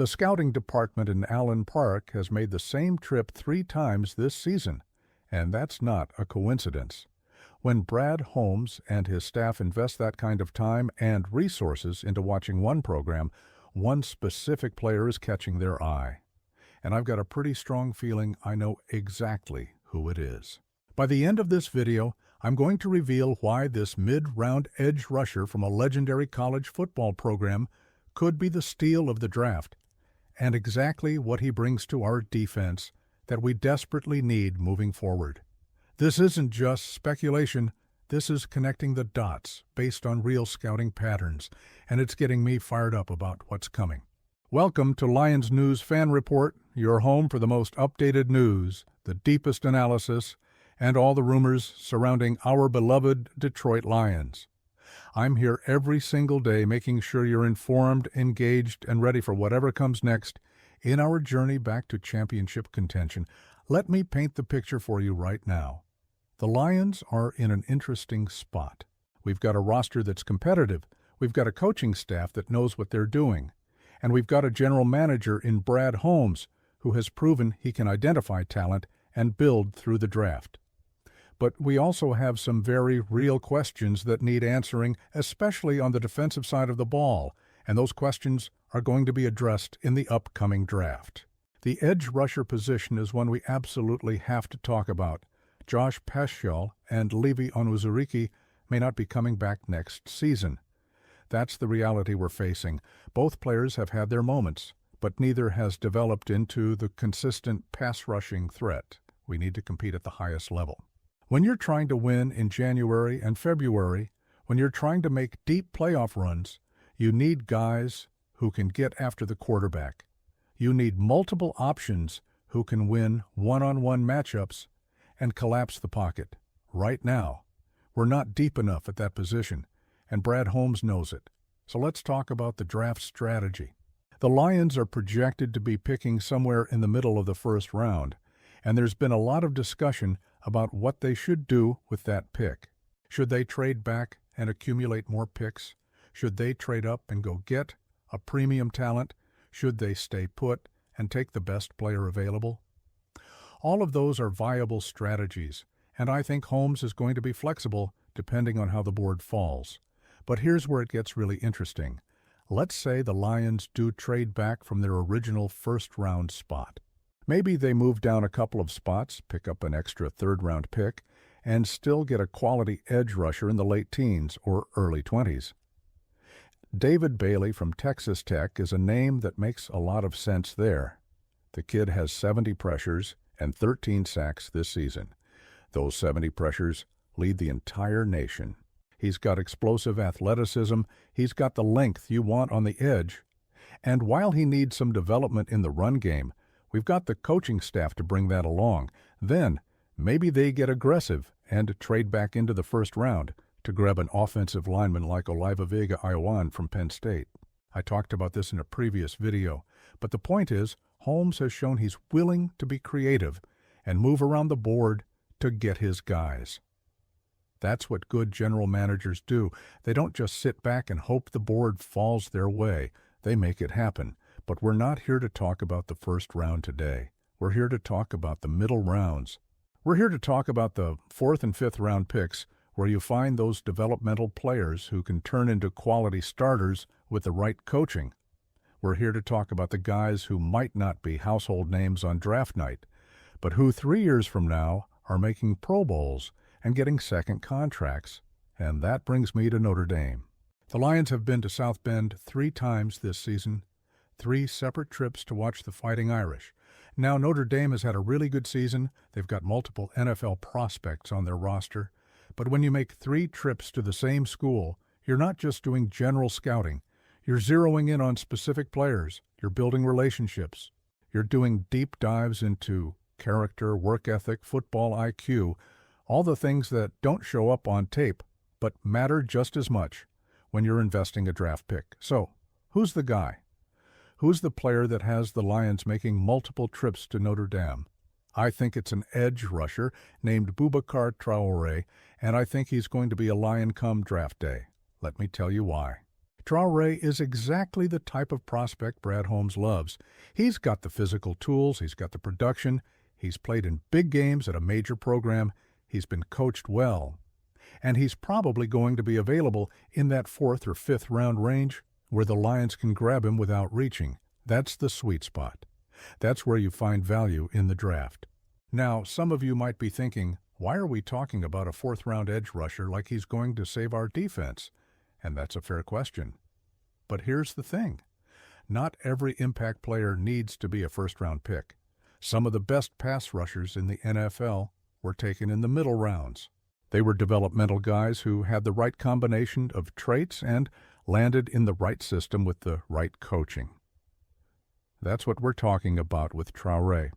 The scouting department in Allen Park has made the same trip 3 times this season, and that's not a coincidence. When Brad Holmes and his staff invest that kind of time and resources into watching one program, one specific player is catching their eye. And I've got a pretty strong feeling I know exactly who it is. By the end of this video, I'm going to reveal why this mid-round edge rusher from a legendary college football program could be the steal of the draft, and exactly what he brings to our defense that we desperately need moving forward. This isn't just speculation, this is connecting the dots based on real scouting patterns, and it's getting me fired up about what's coming. Welcome to Lions News Fan Report, your home for the most updated news, the deepest analysis, and all the rumors surrounding our beloved Detroit Lions. I'm here every single day making sure you're informed, engaged, and ready for whatever comes next in our journey back to championship contention. Let me paint the picture for you right now. The Lions are in an interesting spot. We've got a roster that's competitive, we've got a coaching staff that knows what they're doing, and we've got a general manager in Brad Holmes who has proven he can identify talent and build through the draft. But we also have some very real questions that need answering, especially on the defensive side of the ball, and those questions are going to be addressed in the upcoming draft. The edge rusher position is one we absolutely have to talk about. Josh Paschal and Levi Onwuzurike may not be coming back next season. That's the reality we're facing. Both players have had their moments, but neither has developed into the consistent pass-rushing threat we need to compete at the highest level. When you're trying to win in January and February, when you're trying to make deep playoff runs, you need guys who can get after the quarterback. You need multiple options who can win one-on-one matchups and collapse the pocket. Right now, we're not deep enough at that position, and Brad Holmes knows it. So let's talk about the draft strategy. The Lions are projected to be picking somewhere in the middle of the first round, and there's been a lot of discussion about what they should do with that pick. Should they trade back and accumulate more picks? Should they trade up and go get a premium talent? Should they stay put and take the best player available? All of those are viable strategies, and I think Holmes is going to be flexible depending on how the board falls. But here's where it gets really interesting. Let's say the Lions do trade back from their original first-round spot. Maybe they move down a couple of spots, pick up an extra third-round pick, and still get a quality edge rusher in the late teens or early 20s. David Bailey from Texas Tech is a name that makes a lot of sense there. The kid has 70 pressures and 13 sacks this season. Those 70 pressures lead the entire nation. He's got explosive athleticism, he's got the length you want on the edge, and while he needs some development in the run game, we've got the coaching staff to bring that along. Then, maybe they get aggressive and trade back into the first round to grab an offensive lineman like Olivega-Iwan from Penn State. I talked about this in a previous video, but the point is, Holmes has shown he's willing to be creative and move around the board to get his guys. That's what good general managers do. They don't just sit back and hope the board falls their way. They make it happen. But we're not here to talk about the first round today. We're here to talk about the middle rounds. We're here to talk about the 4th and 5th round picks where you find those developmental players who can turn into quality starters with the right coaching. We're here to talk about the guys who might not be household names on draft night, but who 3 years from now are making Pro Bowls and getting second contracts. And that brings me to Notre Dame. The Lions have been to South Bend 3 times this season, 3 separate trips to watch the Fighting Irish. Now, Notre Dame has had a really good season. They've got multiple NFL prospects on their roster. But when you make 3 trips to the same school, you're not just doing general scouting. You're zeroing in on specific players. You're building relationships. You're doing deep dives into character, work ethic, football IQ, all the things that don't show up on tape, but matter just as much when you're investing a draft pick. So, who's the guy? Who's the player that has the Lions making multiple trips to Notre Dame? I think it's an edge rusher named Boubacar Traoré, and I think he's going to be a Lion come draft day. Let me tell you why. Traoré is exactly the type of prospect Brad Holmes loves. He's got the physical tools, he's got the production, he's played in big games at a major program, he's been coached well, and he's probably going to be available in that 4th or 5th round range where the Lions can grab him without reaching. That's the sweet spot. That's where you find value in the draft. Now, some of you might be thinking, why are we talking about a 4th round edge rusher like he's going to save our defense? And that's a fair question. But here's the thing. Not every impact player needs to be a 1st round pick. Some of the best pass rushers in the NFL were taken in the middle rounds. They were developmental guys who had the right combination of traits and landed in the right system with the right coaching. That's what we're talking about with Traoré.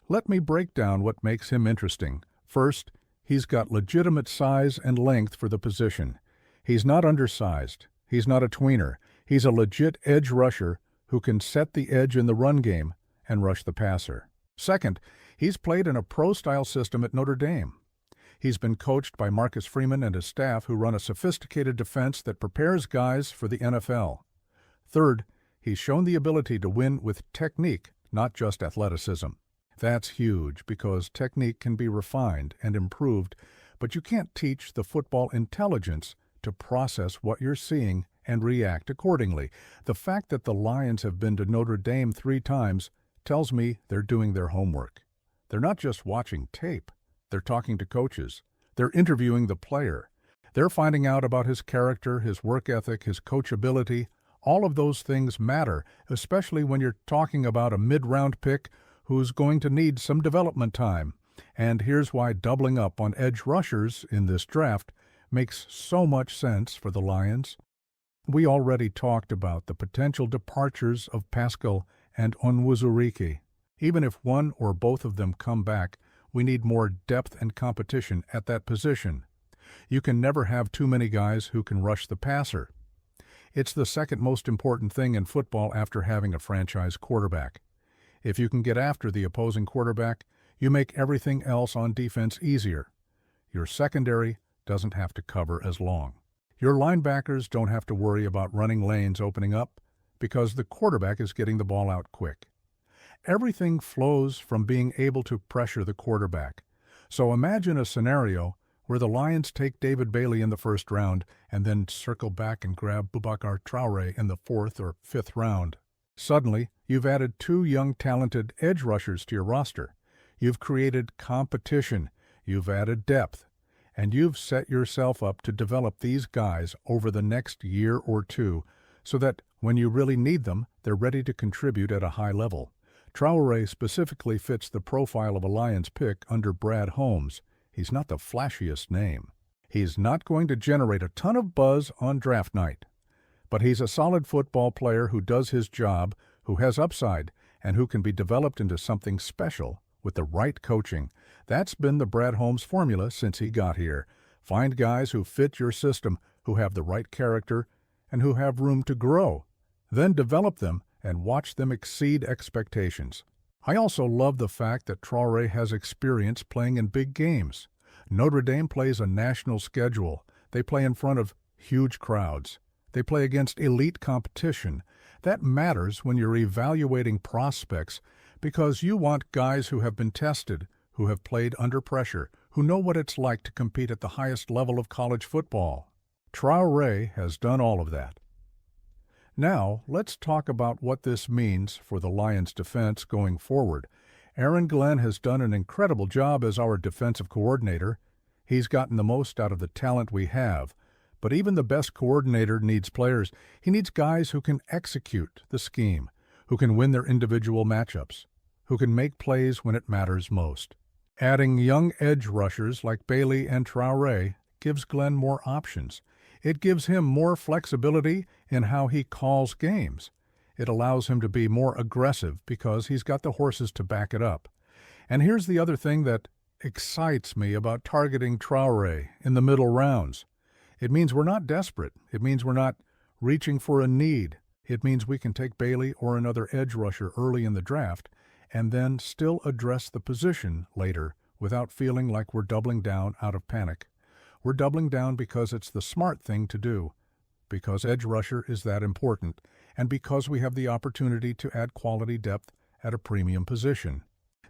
Let me break down what makes him interesting. First, he's got legitimate size and length for the position. He's not undersized. He's not a tweener. He's a legit edge rusher who can set the edge in the run game and rush the passer. Second, he's played in a pro-style system at Notre Dame. He's been coached by Marcus Freeman and his staff who run a sophisticated defense that prepares guys for the NFL. Third, he's shown the ability to win with technique, not just athleticism. That's huge because technique can be refined and improved, but you can't teach the football intelligence to process what you're seeing and react accordingly. The fact that the Lions have been to Notre Dame 3 times tells me they're doing their homework. They're not just watching tape. They're talking to coaches. They're interviewing the player. They're finding out about his character, his work ethic, his coachability. All of those things matter, especially when you're talking about a mid-round pick who's going to need some development time. And here's why doubling up on edge rushers in this draft makes so much sense for the Lions. We already talked about the potential departures of Pascal and Onwuzurike. Even if one or both of them come back, we need more depth and competition at that position. You can never have too many guys who can rush the passer. It's the second most important thing in football after having a franchise quarterback. If you can get after the opposing quarterback, you make everything else on defense easier. Your secondary doesn't have to cover as long. Your linebackers don't have to worry about running lanes opening up because the quarterback is getting the ball out quick. Everything flows from being able to pressure the quarterback. So imagine a scenario where the Lions take David Bailey in the 1st round and then circle back and grab Boubacar Traoré in the 4th or 5th round. Suddenly, you've added 2 young talented edge rushers to your roster. You've created competition, you've added depth, and you've set yourself up to develop these guys over the next year or 2 so that when you really need them, they're ready to contribute at a high level. Traoré specifically fits the profile of a Lions pick under Brad Holmes. He's not the flashiest name. He's not going to generate a ton of buzz on draft night. But he's a solid football player who does his job, who has upside, and who can be developed into something special with the right coaching. That's been the Brad Holmes formula since he got here. Find guys who fit your system, who have the right character, and who have room to grow. Then develop them and watch them exceed expectations. I also love the fact that Traoré has experience playing in big games. Notre Dame plays a national schedule. They play in front of huge crowds. They play against elite competition. That matters when you're evaluating prospects because you want guys who have been tested, who have played under pressure, who know what it's like to compete at the highest level of college football. Traoré has done all of that. Now, let's talk about what this means for the Lions' defense going forward. Aaron Glenn has done an incredible job as our defensive coordinator. He's gotten the most out of the talent we have. But even the best coordinator needs players. He needs guys who can execute the scheme, who can win their individual matchups, who can make plays when it matters most. Adding young edge rushers like Bailey and Traoré gives Glenn more options. It gives him more flexibility in how he calls games. It allows him to be more aggressive because he's got the horses to back it up. And here's the other thing that excites me about targeting Traoré in the middle rounds. It means we're not desperate. It means we're not reaching for a need. It means we can take Bailey or another edge rusher early in the draft and then still address the position later without feeling like we're doubling down out of panic. We're doubling down because it's the smart thing to do. because edge rusher is that important, and because we have the opportunity to add quality depth at a premium position.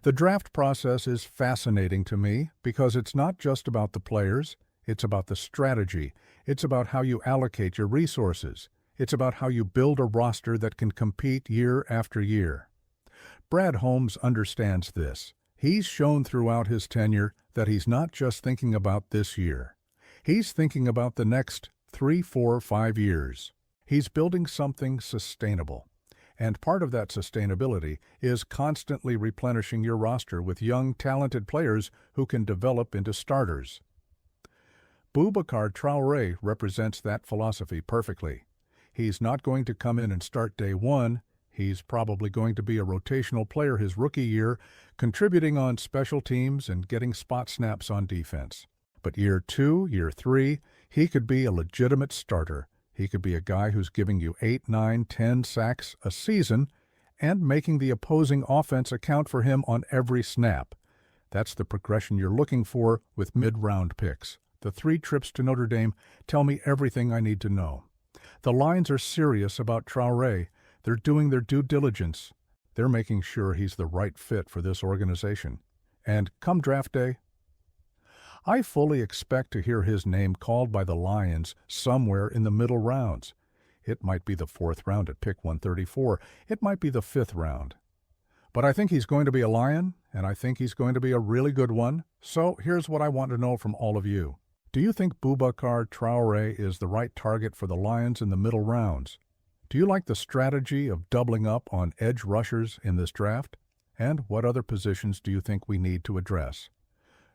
The draft process is fascinating to me because it's not just about the players, it's about the strategy, it's about how you allocate your resources, it's about how you build a roster that can compete year after year. Brad Holmes understands this. He's shown throughout his tenure that he's not just thinking about this year. He's thinking about the next 3, 4, 5 years. He's building something sustainable. And part of that sustainability is constantly replenishing your roster with young, talented players who can develop into starters. Boubacar Traoré represents that philosophy perfectly. He's not going to come in and start day one. He's probably going to be a rotational player his rookie year, contributing on special teams and getting spot snaps on defense. But year 2, year 3, he could be a legitimate starter. He could be a guy who's giving you 8, 9, 10 sacks a season and making the opposing offense account for him on every snap. That's the progression you're looking for with mid-round picks. The 3 trips to Notre Dame tell me everything I need to know. The Lions are serious about Traoré. They're doing their due diligence. They're making sure he's the right fit for this organization. And come draft day, I fully expect to hear his name called by the Lions somewhere in the middle rounds. It might be the 4th round at pick 134. It might be the 5th round. But I think he's going to be a Lion, and I think he's going to be a really good one. So here's what I want to know from all of you. Do you think Boubacar Traoré is the right target for the Lions in the middle rounds? Do you like the strategy of doubling up on edge rushers in this draft? And what other positions do you think we need to address?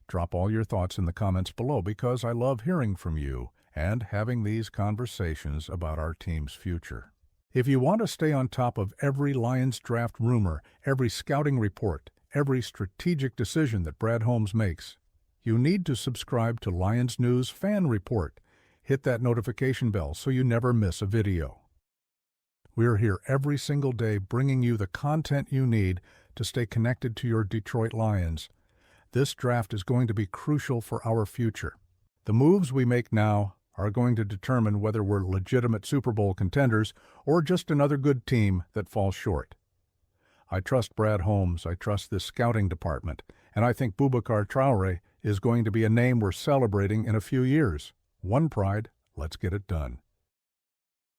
Drop all your thoughts in the comments below because I love hearing from you and having these conversations about our team's future. If you want to stay on top of every Lions draft rumor, every scouting report, every strategic decision that Brad Holmes makes, you need to subscribe to Lions News Fan Report. Hit that notification bell so you never miss a video. We're here every single day bringing you the content you need to stay connected to your Detroit Lions. This draft is going to be crucial for our future. The moves we make now are going to determine whether we're legitimate Super Bowl contenders or just another good team that falls short. I trust Brad Holmes, I trust this scouting department, and I think Boubacar Traoré is going to be a name we're celebrating in a few years. One pride, let's get it done.